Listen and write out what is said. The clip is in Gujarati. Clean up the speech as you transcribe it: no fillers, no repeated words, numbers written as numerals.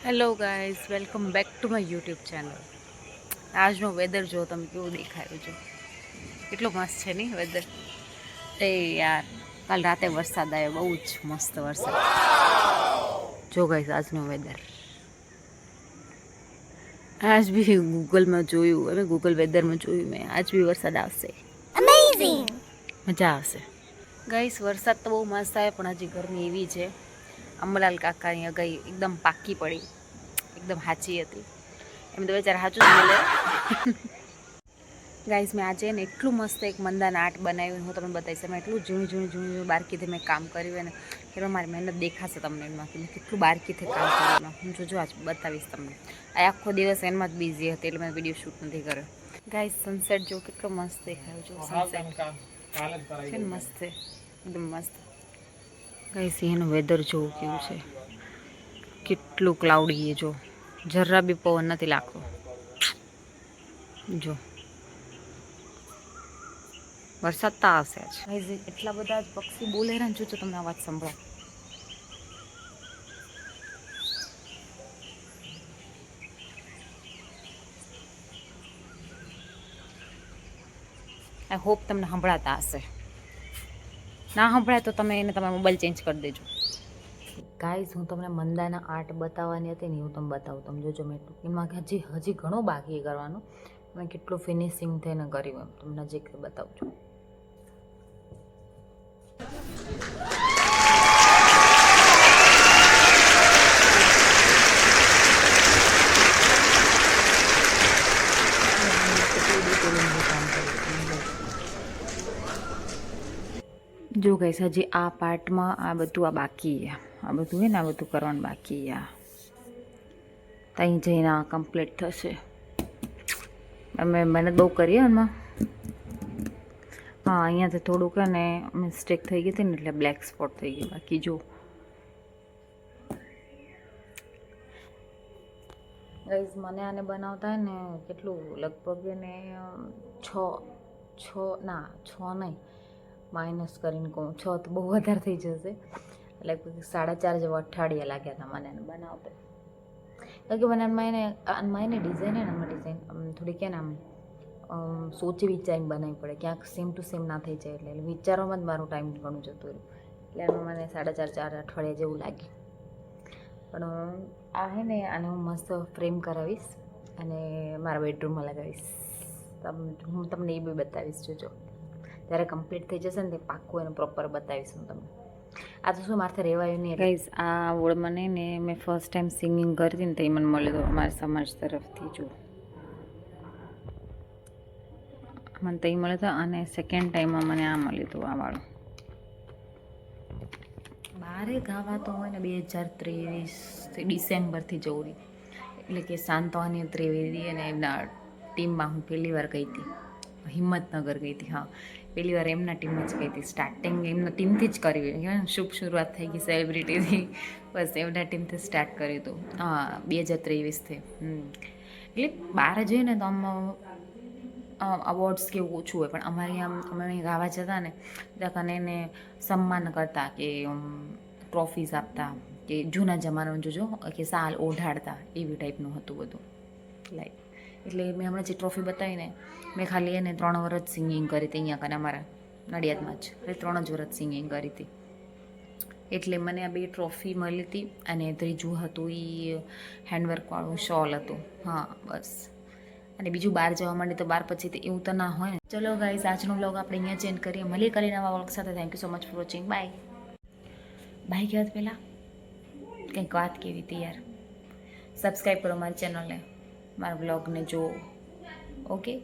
Hello guys, welcome back to my YouTube channel. આજનો વેધર જો તમે કેવું દેખાયું છો, કેટલો મસ્ત છે નહીં વેધર. એ યાર, કાલ રાતે વરસાદ આવ્યો, બહુ જ મસ્ત વરસાદ. જો ગાઈઝ આજનો વેધર. આજ બી ગૂગલમાં જોયું, હવે ગૂગલ વેધરમાં જોયું મેં, આજ બી વરસાદ આવશે. અમેઝિંગ, મજા આવશે. ગાઈઝ વરસાદ તો બહુ મસ્ત આવે, પણ હજી ગરમી એવી છે. અંબલાલ કાકાની અગાઈ એકદમ પાકી પડી, એકદમ સાચી હતી. એમ તો બેચારા સાચું જ બોલે. ગાઈઝ મેં આજે ને એટલું મસ્ત એક મંદાના આર્ટ બનાવ્યું, હું તમને બતાવીશ. એમાં એટલું ઝીણું બારકીથી મેં કામ કર્યું ને એમાં મારી મહેનત દેખાશે તમને. એમાં કે મેં કેટલું બારકીથી કામ કર્યું, હું જોજો આજ બતાવીશ તમને. આ આખો દિવસ એમાં જ બિઝી હતી, એટલે મેં વિડીયો શૂટ નથી કર્યો. ગાઈઝ સનસેટ જો કેટલો મસ્ત દેખાયો છો, સનસેટ છે ને મસ્ત છે, એકદમ મસ્ત. ગાઈઝ એનું વેધર જોવું કેવું છે, કેટલું ક્લાઉડી. જો જરા બી પવન નથી લાગતો. જો વરસાદ તો આવશે જ. એટલા બધા જ પક્ષી બોલે ને, જો તમને અવાજ સંભળાય. આઈ હોપ તમને સંભળાતા હશે. ના સંભળાય તો તમે એને તમારો મોબાઈલ ચેન્જ કરી દેજો. ગાઈઝ હું તમને મંદાના આર્ટ બતાવવાની હતી ને, હું તમને બતાવું. તમે જોજો, મેં એમાં હજી ઘણું બાકી કરવાનું. મેં કેટલું ફિનિશિંગ થઈને કર્યું એમ તમને નજીક બતાવું છું. જો ગાઈસ હજી આ પાર્ટમાં આ બધું આ બાકી, આ બધું હે ને, આ બધું કરવાનું બાકી. ત્યાં જઈને આ કમ્પ્લીટ થશે. અમે મહેનત બહુ કરી એમાં. હા, અહીંયાથી થોડુંક હે ને મિસ્ટેક થઈ ગઈ હતી ને, એટલે બ્લેક સ્પોટ થઈ ગઈ. બાકી જો ગાઈઝ મને આને બનાવતા ને કેટલું, લગભગ એને છ નહીં, માઇનસ કરીને કહું, 6 તો બહુ વધારે થઈ જશે. લગભગ 4.5 જેવા અઠવાડિયા લાગ્યા હતા મને એને બનાવતા. કારણ કે મને આમાં એને ડિઝાઇન હે ને, આમાં ડિઝાઇન થોડી કે ને આમ સોચી વિચારીને બનાવવી પડે, ક્યાંક સેમ ટુ સેમ ના થઈ જાય. એટલે વિચારોમાં જ મારું ટાઈમ ઘણું જતું રહ્યું. એટલે એમાં મને 4.5 અઠવાડિયા જેવું લાગ્યું. પણ આ હે ને, આને હું મસ્ત ફ્રેમ કરાવીશ અને મારા બેડરૂમમાં લગાવીશ. હું તમને એ બી બતાવીશ. જોજો ત્યારે કમ્પ્લીટ થઈ જશે ને, તે પાક્કું એને પ્રોપર બતાવીશ હું તમને. આ તો શું મારે રહેવાયું નહીં. ગાઈઝ આ વર્ડ મને ને મેં ફર્સ્ટ ટાઈમ સિંગિંગ કરી હતી ને, તો એ મને મળ્યું હતું અમારા સમાજ તરફથી. જો મને તો એ મળ્યું હતું, અને સેકન્ડ ટાઈમમાં મને આ મળ્યું હતું, આ વાળું. બારે ગાવા તો હોય ને 2023 ડિસેમ્બરથી જવું રહી. એટલે કે શાંતવાની ત્રિવેદી અને એમના ટીમમાં હું પહેલી વાર ગઈ હતી. હિંમતનગર ગઈ હતી. હા, પહેલી વાર એમના ટીમમાં જ ગઈ હતી. સ્ટાર્ટિંગ એમના ટીમથી જ કરી, શુભ શરૂઆત થઈ ગઈ સેલિબ્રિટીથી. બસ એમના ટીમથી સ્ટાર્ટ કર્યું હતું. હા, 2023થી. એટલે બહાર જઈએ ને તો આમ અવોર્ડ્સ કેવું ઓછું હોય, પણ અમારે અમે ગાવા જતા ને ત્યાં એને સન્માન કરતા, કે ટ્રોફીઝ આપતા, કે જૂના જમાનાનું જોજો કે સાલ ઓઢાડતા, એવી ટાઈપનું હતું બધું. લાઈક એટલે મેં હમણાં જે ટ્રોફી બતાવીને, મેં ખાલી એને 3 વર્ષ સિંગિંગ કરી હતી અહીંયા કને અમારા નડિયાદમાં જ. એટલે 3 જ વર્ષ સિંગિંગ કરી હતી. એટલે મને આ 2 ટ્રોફી મળી હતી, અને ત્રીજું હતું એ હેન્ડવર્કવાળું શોલ હતું. હા બસ. અને બીજું બહાર જવા માંડે તો બહાર પછી તો એવું તો ના હોય ને. ચલો ગાઈઝ, આજનો વ્લોગ આપણે અહીંયા ચેન્જ કરીએ. મળીએ કરી નવા વ્લોગ સાથે. Thank you so much for watching. Bye. Bye કહેવાત પહેલાં કંઈક વાત કેવી હતી યાર. સબસ્ક્રાઈબ કરો મારી ચેનલને, મારા વ્લોગને જુઓ. ઓકે.